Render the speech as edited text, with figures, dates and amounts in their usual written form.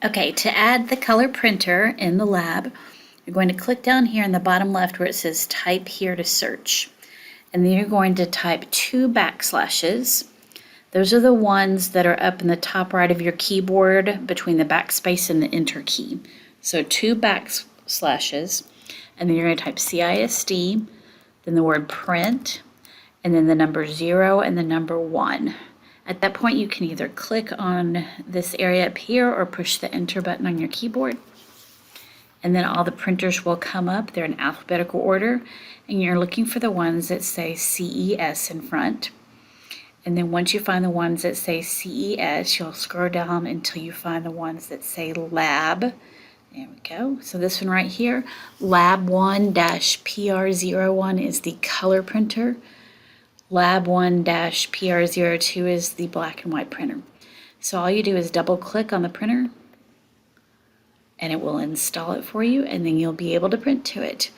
Okay, to add the color printer in the lab, you're going to click down here in the bottom left where it says type here to search. And then you're going to type 2 backslashes. Those are the ones that are up in the top right of your keyboard between the backspace and the enter key. So 2 backslashes, and then you're going to type CISD, then the word print, and then the number 0 and the number 1. At that point, you can either click on this area up here or push the enter button on your keyboard. And then all the printers will come up. They're in alphabetical order. And you're looking for the ones that say CES in front. And then once you find the ones that say CES, you'll scroll down until you find the ones that say Lab. There we go. So this one right here, Lab 1-PR01 is the color printer. Lab 1-PR02 is the black and white printer. So all you do is double click on the printer and it will install it for you, and then you'll be able to print to it.